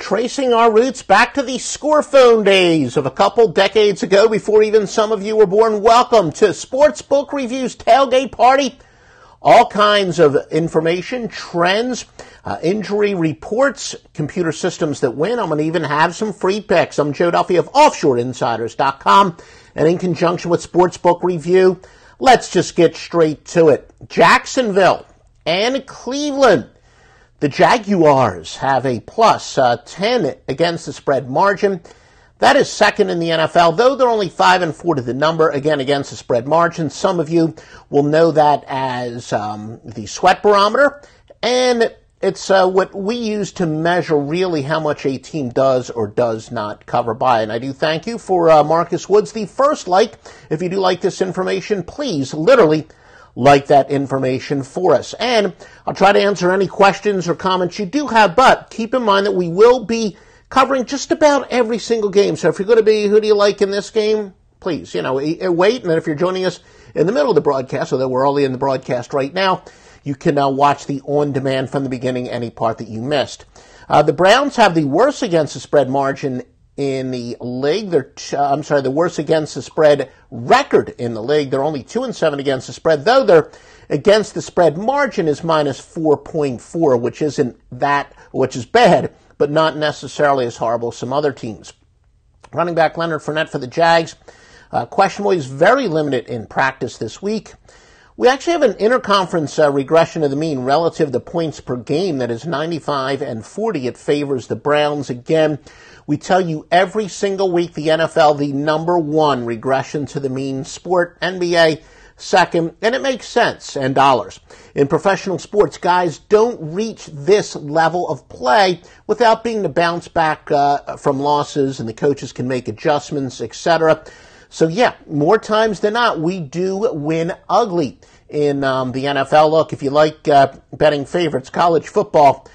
tracing our roots back to the scorephone days of a couple decades ago before even some of you were born. Welcome to Sportsbook Review's Tailgate Party. All kinds of information, trends, injury reports, computer systems that win. I'm going to even have some free picks. I'm Joe Duffy of OffshoreInsiders.com, and in conjunction with Sportsbook Review, let's just get straight to it. Jacksonville and Cleveland. The Jaguars have a plus 10 against the spread margin. That is second in the NFL, though they're only 5-4 to the number, again, against the spread margin. Some of you will know that as the sweat barometer, and it's what we use to measure really how much a team does or does not cover by. And I do thank you for Marcus Woods, the first like. If you do like this information, please literally like that information for us. And I'll try to answer any questions or comments you do have, but keep in mind that we will be covering just about every single game. So if you're going to be, who do you like in this game? Please, wait. And then if you're joining us in the middle of the broadcast, although we're early in the broadcast right now, you can watch the on-demand from the beginning, any part that you missed. The Browns have the worst against the spread margin in the league. The worst against the spread record in the league. They're only 2-7 against the spread, though their against the spread margin is minus 4.4, which is bad, but not necessarily as horrible as some other teams. Running back Leonard Fournette for the Jags, questionable. He's very limited in practice this week. We actually have an interconference regression of the mean relative to points per game that is 95-40. It favors the Browns again. We tell you every single week the NFL, the number one regression to the mean sport, NBA second, and it makes sense, and dollars. In professional sports, guys don't reach this level of play without being to bounce back from losses, and the coaches can make adjustments, etc. So yeah, more times than not, we do win ugly in the NFL. Look, if you like betting favorites, college football,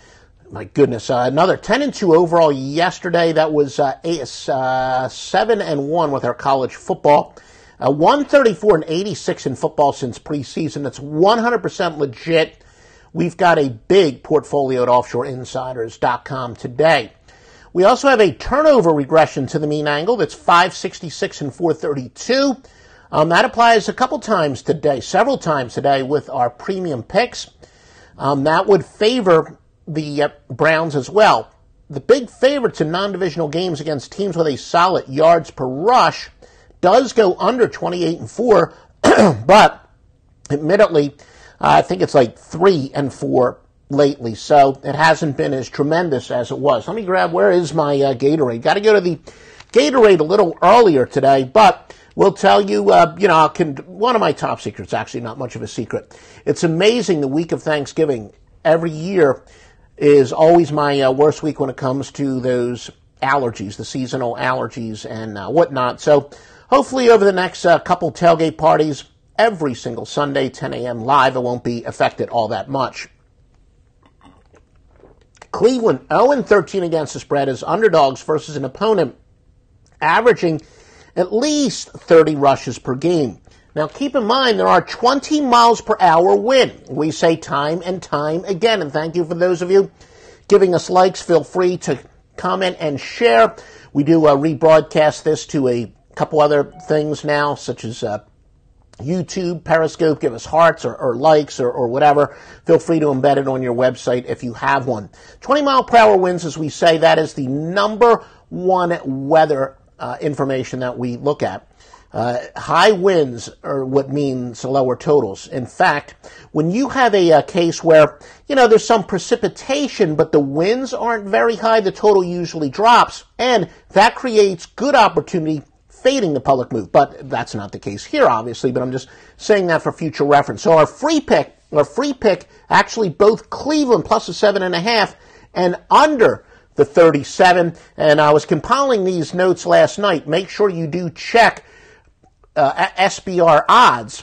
my goodness, another 10-2 overall yesterday. That was 7-1 with our college football. 134-86 in football since preseason. That's 100% legit. We've got a big portfolio at OffshoreInsiders.com today. We also have a turnover regression to the mean angle. That's 566 and 432. That applies several times today with our premium picks. That would favor the Browns as well. The big favorites in non-divisional games against teams with a solid yards per rush does go under 28-4, but admittedly, I think it's like 3-4 lately, so it hasn't been as tremendous as it was. Let me grab, where is my Gatorade? Got to go to the Gatorade a little earlier today, but we'll tell you, one of my top secrets, actually not much of a secret. It's amazing the week of Thanksgiving every year is always my worst week when it comes to those allergies, the seasonal allergies and whatnot. So hopefully over the next couple tailgate parties, every single Sunday, 10 a.m. live, it won't be affected all that much. Cleveland 0-13 against the spread as underdogs versus an opponent averaging at least 30 rushes per game. Now, keep in mind, there are 20 miles per hour wind. We say time and time again, and thank you for those of you giving us likes. Feel free to comment and share. We do rebroadcast this to a couple other things now, such as YouTube, Periscope. Give us hearts or likes or whatever. Feel free to embed it on your website if you have one. 20 mile per hour winds, as we say, that is the number one weather information that we look at. High winds are what means lower totals. In fact, when you have a case where, there's some precipitation, but the winds aren't very high, the total usually drops, and that creates good opportunity fading the public move. But that's not the case here, obviously, but I'm just saying that for future reference. So our free pick, actually both Cleveland plus a 7.5 and under the 37. And I was compiling these notes last night. Make sure you do check SBR odds,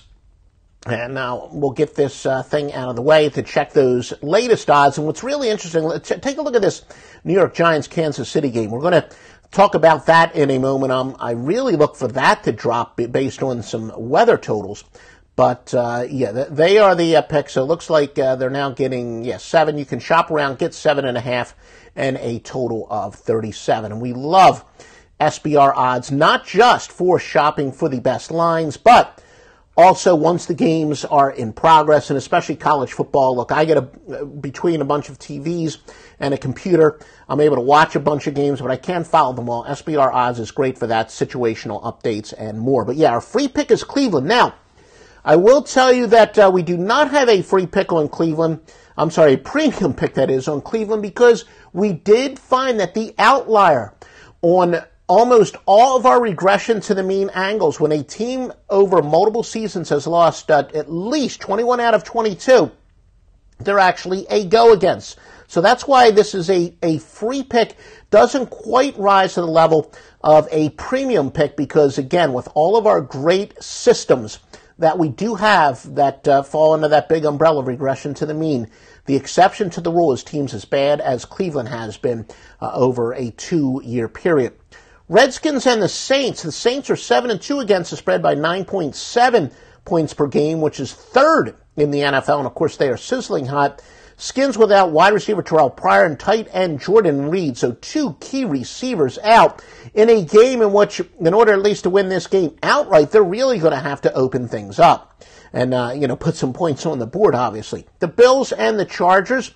and now we'll get this thing out of the way to check those latest odds. And what's really interesting, take a look at this New York Giants Kansas City game. We're going to talk about that in a moment. I really look for that to drop based on some weather totals. But, they are the pick. So it looks like they're now getting, 7. You can shop around, get 7.5, and a total of 37. And we love SBR odds, not just for shopping for the best lines, but also once the games are in progress, and especially college football. Look, I get between a bunch of TVs and a computer, I'm able to watch a bunch of games, but I can't follow them all. SBR odds is great for that, situational updates and more. But our free pick is Cleveland. Now, I will tell you that we do not have a free pick on Cleveland. I'm sorry, a premium pick, that is, on Cleveland, because we did find that the outlier on almost all of our regression to the mean angles, when a team over multiple seasons has lost at least 21 out of 22, they're actually a go against. So that's why this is a free pick. Doesn't quite rise to the level of a premium pick, because, again, with all of our great systems that we do have that fall under that big umbrella of regression to the mean, the exception to the rule is teams as bad as Cleveland has been over a 2-year period. Redskins and the Saints. The Saints are 7-2 against the spread by 9.7 points per game, which is third in the NFL. And, of course, they are sizzling hot. Skins without wide receiver Terrell Pryor and tight end Jordan Reed. So 2 key receivers out in a game in which, in order at least to win this game outright, they're really going to have to open things up and, put some points on the board, obviously. The Bills and the Chargers.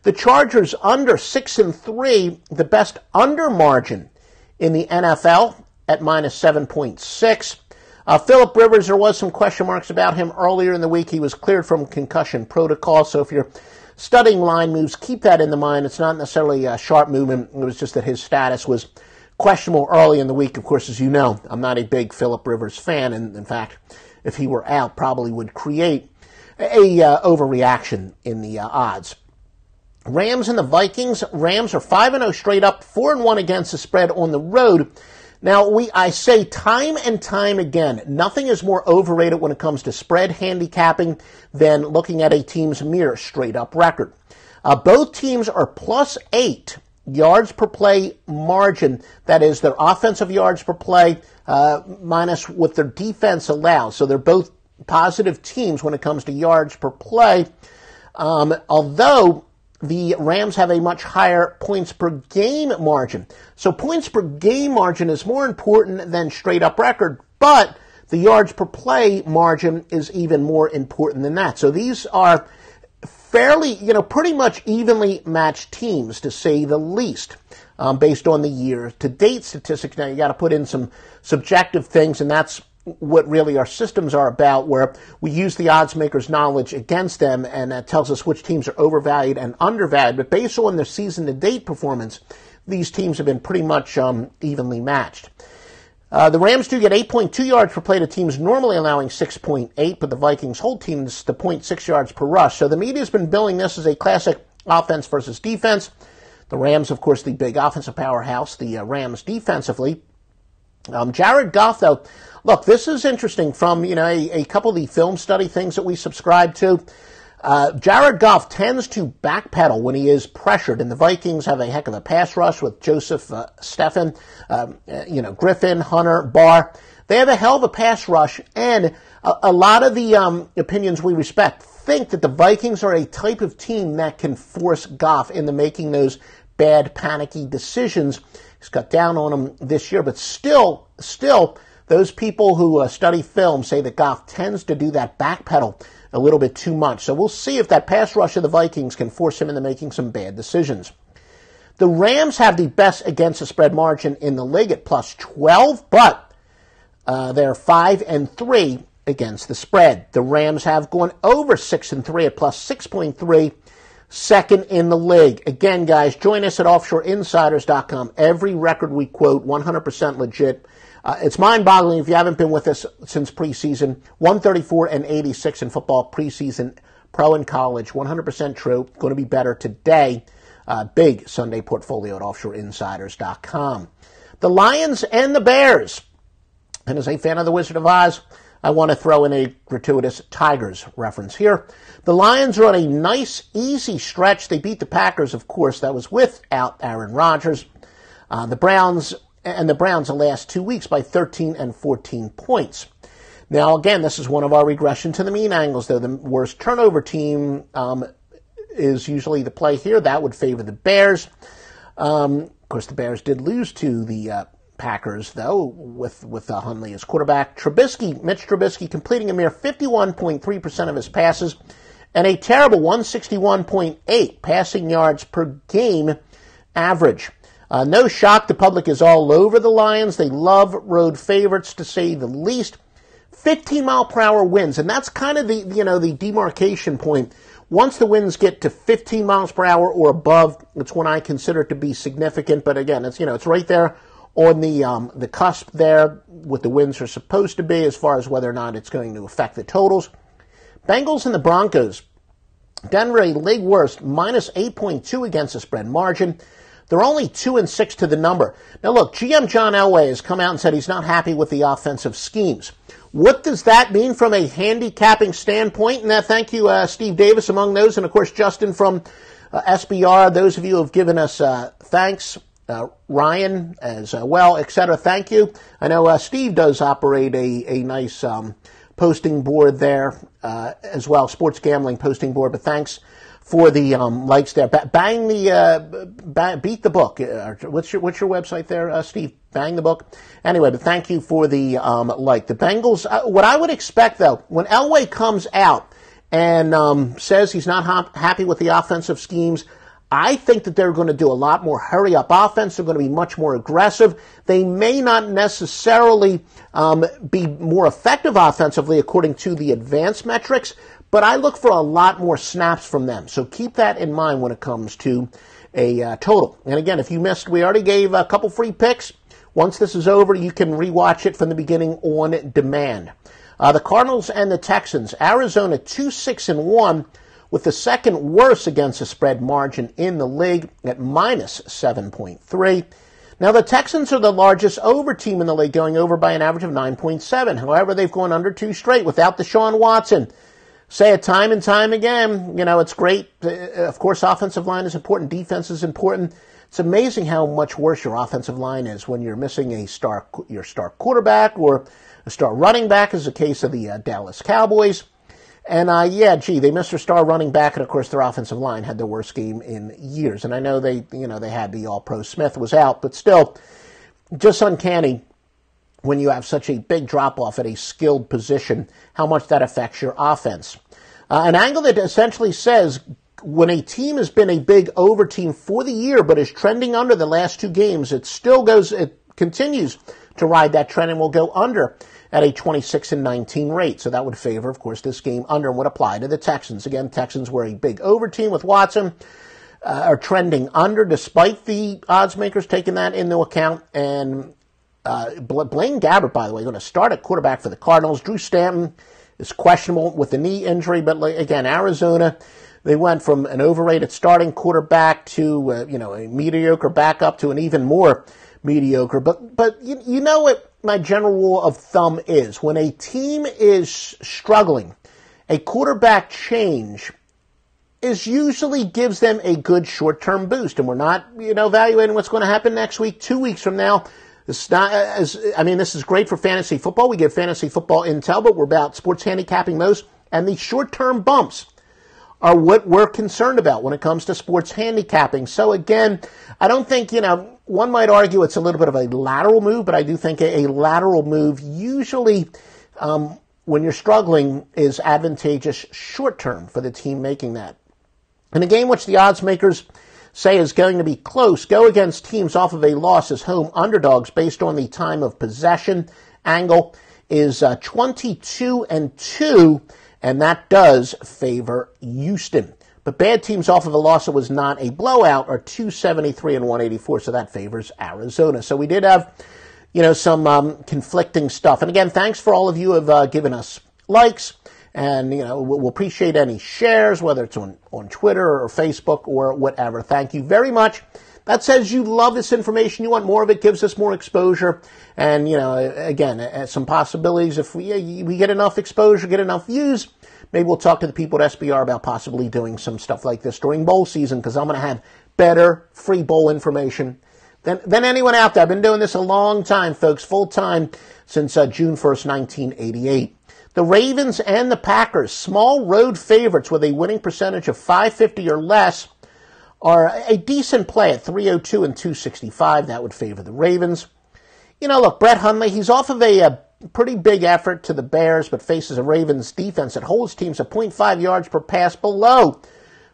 The Chargers under 6-3, the best under margin in the NFL at minus 7.6. Phillip Rivers, there was some question marks about him earlier in the week. He was cleared from concussion protocol, so if you're studying line moves, keep that in the mind. It's not necessarily a sharp movement. It was just that his status was questionable early in the week. Of course, as you know, I'm not a big Phillip Rivers fan, and in fact, if he were out, probably would create a overreaction in the odds. Rams and the Vikings. Rams are 5-0 straight up, 4-1 against the spread on the road. Now, I say time and time again, nothing is more overrated when it comes to spread handicapping than looking at a team's mere straight-up record. Both teams are plus 8 yards per play margin. That is, their offensive yards per play minus what their defense allows. So they're both positive teams when it comes to yards per play, although the Rams have a much higher points per game margin. So points per game margin is more important than straight up record, but the yards per play margin is even more important than that. So these are fairly, pretty much evenly matched teams, to say the least, based on the year-to-date statistics. Now, you got to put in some subjective things, and that's what really our systems are about, where we use the odds makers' knowledge against them, and that tells us which teams are overvalued and undervalued. But based on their season-to-date performance, these teams have been pretty much evenly matched. The Rams do get 8.2 yards per play to teams normally allowing 6.8, but the Vikings hold teams to 0.6 yards per rush. So the media's been billing this as a classic offense versus defense. The Rams, of course, the big offensive powerhouse. The Rams defensively. Jared Goff, though, look, this is interesting from, a couple of the film study things that we subscribe to. Jared Goff tends to backpedal when he is pressured, and the Vikings have a heck of a pass rush with Joseph Steffen, Griffin, Hunter, Barr. They have a hell of a pass rush, and a lot of the opinions we respect think that the Vikings are a type of team that can force Goff into making those bad, panicky decisions. He's cut down on them this year, but still, those people who study film say that Goff tends to do that backpedal a little bit too much. So we'll see if that pass rush of the Vikings can force him into making some bad decisions. The Rams have the best against the spread margin in the league at plus 12, but they're 5-3 against the spread. The Rams have gone over 6-3 at plus 6.3, second in the league. Again, guys, join us at offshoreinsiders.com. Every record we quote, 100% legit. It's mind-boggling if you haven't been with us since preseason. 134-86 in football preseason, pro and college. 100% true. Going to be better today. Big Sunday portfolio at offshoreinsiders.com. The Lions and the Bears. And as a fan of the Wizard of Oz, I want to throw in a gratuitous Tigers reference here. The Lions are on a nice, easy stretch. They beat the Packers, of course. That was without Aaron Rodgers. The Browns the last 2 weeks by 13 and 14 points. Now, again, this is one of our regression to the mean angles, though. The worst turnover team is usually the play here. That would favor the Bears. Of course, the Bears did lose to the Packers, though, with Hundley as quarterback. Mitch Trubisky completing a mere 51.3% of his passes and a terrible 161.8 passing yards per game average. No shock, the public is all over the Lions. They love road favorites, to say the least. 15-mile-per-hour winds, and that's kind of the demarcation point. Once the winds get to 15 miles per hour or above, it's when I consider it to be significant. But again, it's right there on the cusp there, what the winds are supposed to be as far as whether or not it's going to affect the totals. Bengals and the Broncos. Denver, a league worst, minus 8.2 against the spread margin. They're only 2-6 to the number. Now look, GM John Elway has come out and said he's not happy with the offensive schemes. What does that mean from a handicapping standpoint? And thank you, Steve Davis, among those, and of course Justin from SBR. Those of you who have given us thanks, Ryan as well, etc. Thank you. I know Steve does operate a nice posting board there as well, sports gambling posting board. But thanks for the likes there. Beat the book. What's your website there, Steve? Bang the book. Anyway, but thank you for the like. The Bengals, what I would expect, though, when Elway comes out and says he's not happy with the offensive schemes, I think that they're going to do a lot more hurry-up offense. They're going to be much more aggressive. They may not necessarily be more effective offensively according to the advanced metrics, but I look for a lot more snaps from them. So keep that in mind when it comes to a total. And again, if you missed, we already gave a couple free picks. Once this is over, you can rewatch it from the beginning on demand. The Cardinals and the Texans. Arizona 2-6-1 with the second worst against the spread margin in the league at minus 7.3. Now, the Texans are the largest over team in the league, going over by an average of 9.7. However, they've gone under 2 straight without Deshaun Watson. Say it time and time again, it's great. Of course, offensive line is important. Defense is important. It's amazing how much worse your offensive line is when you're missing your star quarterback or a star running back, as the case of the Dallas Cowboys. And they missed their star running back, and of course their offensive line had their worst game in years. And I know they had the All-Pro Smith was out, but still, just uncanny when you have such a big drop-off at a skilled position, how much that affects your offense. An angle that essentially says when a team has been a big over team for the year but is trending under the last 2 games, it continues to ride that trend and will go under at a 26-19 rate. So that would favor, of course, this game under and would apply to the Texans. Again, Texans were a big over team with Watson, are trending under despite the odds makers taking that into account. And Blaine Gabbert, by the way, going to start at quarterback for the Cardinals. Drew Stanton is questionable with the knee injury, but again, Arizona, they went from an overrated starting quarterback to a mediocre backup to an even more mediocre. But you know what my general rule of thumb is: when a team is struggling, a quarterback change usually gives them a good short-term boost. And we're not evaluating what's going to happen next week, 2 weeks from now. This is great for fantasy football. We give fantasy football intel, but we're about sports handicapping those. And these short-term bumps are what we're concerned about when it comes to sports handicapping. So again, I don't think, one might argue it's a little bit of a lateral move, but I do think a lateral move usually, when you're struggling, is advantageous short-term for the team making that. In a game which the odds makers say is going to be close, go against teams off of a loss as home underdogs based on the time of possession angle is 22-2, and that does favor Houston. But bad teams off of a loss that was not a blowout are 273 and 184, so that favors Arizona. So we did have, some conflicting stuff. And again, thanks for all of you who have given us likes. And, we'll appreciate any shares, whether it's on Twitter or Facebook or whatever. Thank you very much. That says you love this information. You want more of it. Gives us more exposure. And, again, some possibilities. If we get enough exposure, get enough views, maybe we'll talk to the people at SBR about possibly doing some stuff like this during bowl season, because I'm going to have better free bowl information than anyone out there. I've been doing this a long time, folks, full time since June 1st, 1988. The Ravens and the Packers, small road favorites with a winning percentage of .550 or less, are a decent play at 302 and 265. That would favor the Ravens. You know, look, Brett Hundley, he's off of a pretty big effort to the Bears, but faces a Ravens defense that holds teams at 0.5 yards per pass below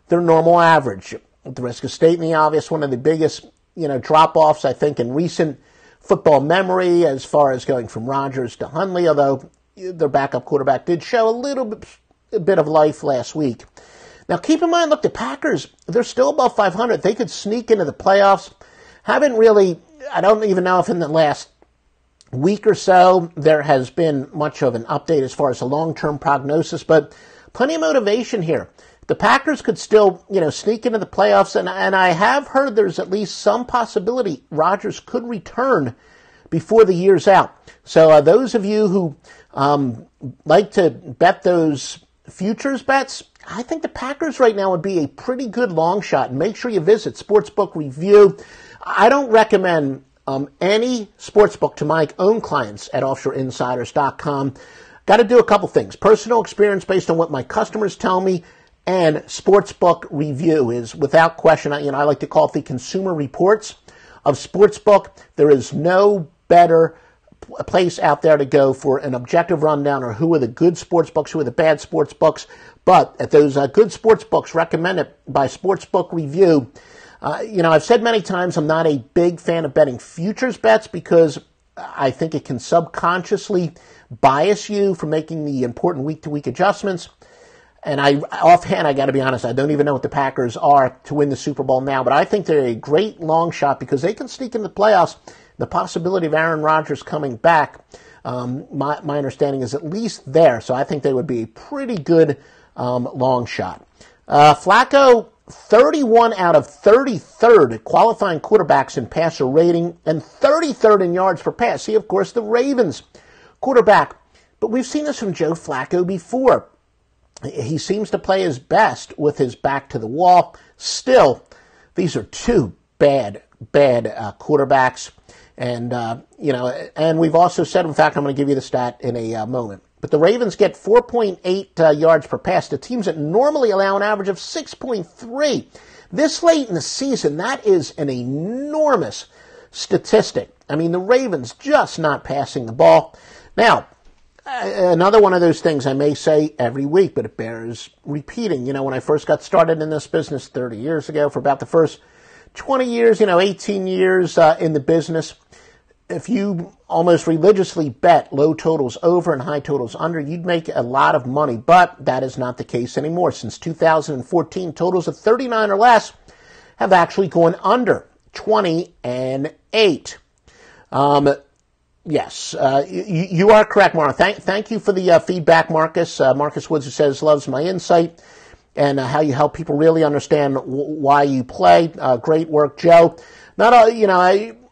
their normal average. At the risk of stating the obvious, one of the biggest, drop-offs, I think, in recent football memory as far as going from Rodgers to Hundley, although their backup quarterback did show a bit of life last week. Now, keep in mind, look, the Packers, they're still above 500. They could sneak into the playoffs. Haven't really, I don't even know if in the last week or so there has been much of an update as far as a long-term prognosis, but plenty of motivation here. The Packers could still, sneak into the playoffs, and I have heard there's at least some possibility Rodgers could return before the year's out. So those of you who like to bet those futures bets, I think the Packers right now would be a pretty good long shot. And make sure you visit Sportsbook Review. I don't recommend any sportsbook to my own clients at offshoreinsiders.com. Got to do a couple things. Personal experience based on what my customers tell me, and Sportsbook Review is without question. I like to call it the Consumer Reports of Sportsbook. There is no better place out there to go for an objective rundown or who are the good sports books, who are the bad sports books. But at those good sports books recommended by Sportsbook Review, I've said many times I'm not a big fan of betting futures bets because I think it can subconsciously bias you from making the important week-to-week adjustments. And offhand, I got to be honest, I don't even know what the Packers are to win the Super Bowl now, but I think they're a great long shot because they can sneak in the playoffs. The possibility of Aaron Rodgers coming back, my understanding is at least there, so I think they would be a pretty good long shot. Flacco, 31 out of 33rd qualifying quarterbacks in passer rating and 33rd in yards per pass. See, of course, the Ravens quarterback. But we've seen this from Joe Flacco before. He seems to play his best with his back to the wall. Still, these are two bad quarterbacks. And, and we've also said, in fact, I'm going to give you the stat in a moment. But the Ravens get 4.8 yards per pass to teams that normally allow an average of 6.3. This late in the season, that is an enormous statistic. I mean, the Ravens just not passing the ball. Now, another one of those things I may say every week, but it bears repeating. When I first got started in this business 30 years ago, for about the first 20 years, 18 years in the business, if you almost religiously bet low totals over and high totals under, you'd make a lot of money. But that is not the case anymore. Since 2014, totals of 39 or less have actually gone under 20 and 8. Yes, you are correct, Mark. Thank you for the feedback, Marcus. Marcus Woods, who says, loves my insight and how you help people really understand why you play. Great work, Joe. Not all,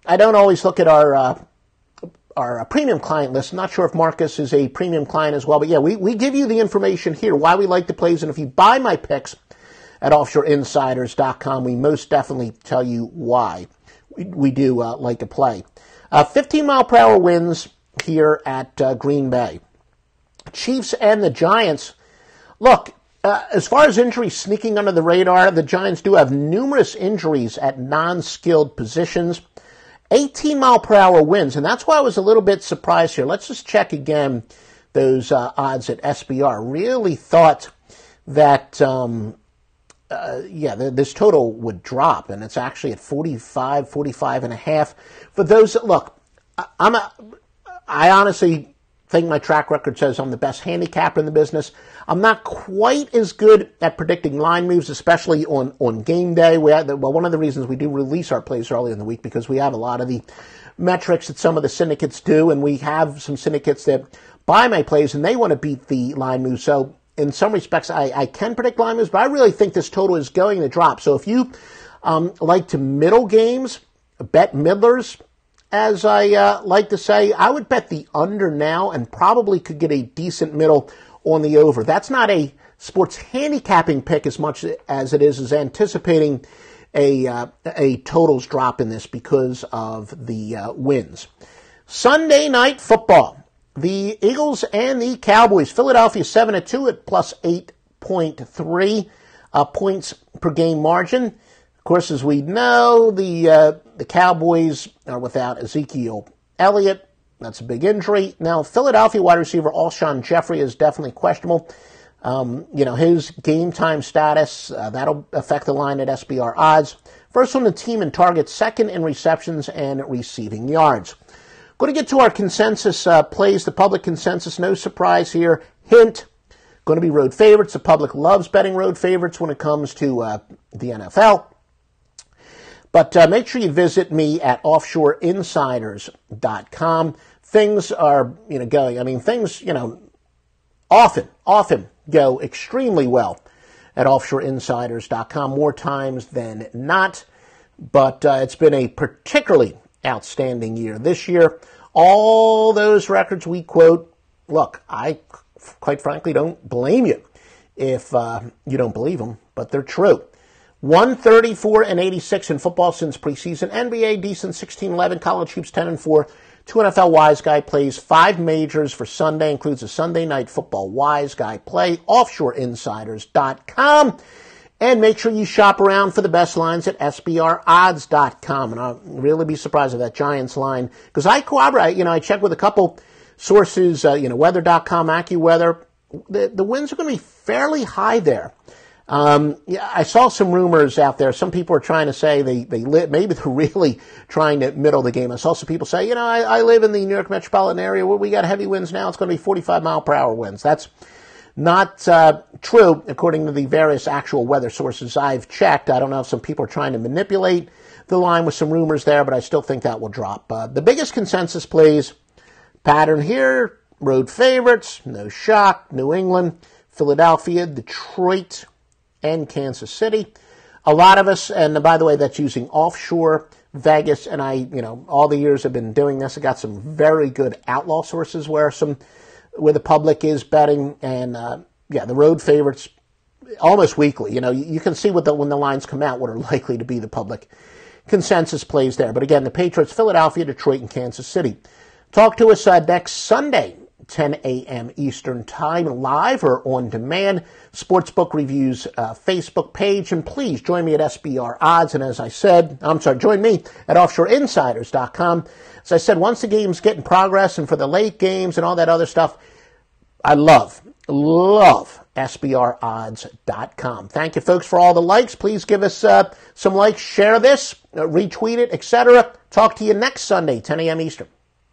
I don't always look at our premium client list. I'm not sure if Marcus is a premium client as well, but yeah, we give you the information here, why we like the plays, and if you buy my picks at offshoreinsiders.com, we most definitely tell you why we do like a play. 15-mile-per-hour winds here at Green Bay. Chiefs and the Giants. Look, as far as injuries sneaking under the radar, the Giants do have numerous injuries at non-skilled positions. 18-mile-per-hour winds, and that's why I was a little bit surprised here. Let's just check again those odds at SBR. Really thought that, this total would drop, and it's actually at 45 and a half. For those that look, I honestly think my track record says I'm the best handicapper in the business. I'm not quite as good at predicting line moves, especially on game day. One of the reasons we do release our plays early in the week because we have a lot of the metrics that some of the syndicates do, and we have some syndicates that buy my plays and they want to beat the line moves. So in some respects, I can predict line moves, but I really think this total is going to drop. So if you like to middle games, bet middlers, as I like to say, I would bet the under now and probably could get a decent middle on the over. That's not a sports handicapping pick as much as it is anticipating a totals drop in this because of the wins. Sunday night football. The Eagles and the Cowboys. Philadelphia 7-2 at plus 8.3 points per game margin. Of course, as we know, the Cowboys are without Ezekiel Elliott. That's a big injury. Now, Philadelphia wide receiver Alshon Jeffrey is definitely questionable. His game time status, that'll affect the line at SBR odds. First on the team in targets, second in receptions and receiving yards. Going to get to our consensus plays, the public consensus. No surprise here. Hint, going to be road favorites. The public loves betting road favorites when it comes to the NFL. But make sure you visit me at offshoreinsiders.com. Things are, going. Things, often go extremely well at offshoreinsiders.com, more times than not. But it's been a particularly outstanding year this year. All those records we quote, look, I quite frankly don't blame you if you don't believe them, but they're true. 134-86 in football since preseason. NBA decent 16-11. College hoops 10-4. 2 NFL Wise Guy plays. 5 majors for Sunday. Includes a Sunday night football Wise Guy play. Offshoreinsiders.com. And make sure you shop around for the best lines at SBRodds.com. And I'll really be surprised if that Giants line, because I corroborate, I checked with a couple sources, weather.com, AccuWeather. The winds are going to be fairly high there. I saw some rumors out there. Some people are trying to say maybe they're really trying to middle the game. I saw some people say, I live in the New York metropolitan area where we got heavy winds now. It's going to be 45 mile per hour winds. That's not true, according to the various actual weather sources I've checked. I don't know if some people are trying to manipulate the line with some rumors there, but I still think that will drop. The biggest consensus plays pattern here, road favorites, no shock, New England, Philadelphia, Detroit, and Kansas City. A lot of us, and by the way, that's using offshore Vegas, and all the years I've been doing this, I got some very good outlaw sources where the public is betting, and the road favorites almost weekly. You can see when the lines come out what are likely to be the public consensus plays there. But again, the Patriots, Philadelphia, Detroit, and Kansas City. Talk to us next Sunday, 10 a.m. Eastern Time, live or on demand. Sportsbook Reviews Facebook page, and please join me at SBR Odds. And join me at offshoreinsiders.com. As I said, once the games get in progress and for the late games and all that other stuff, I love SBRodds.com. Thank you, folks, for all the likes. Please give us some likes, share this, retweet it, etc. Talk to you next Sunday, 10 a.m. Eastern.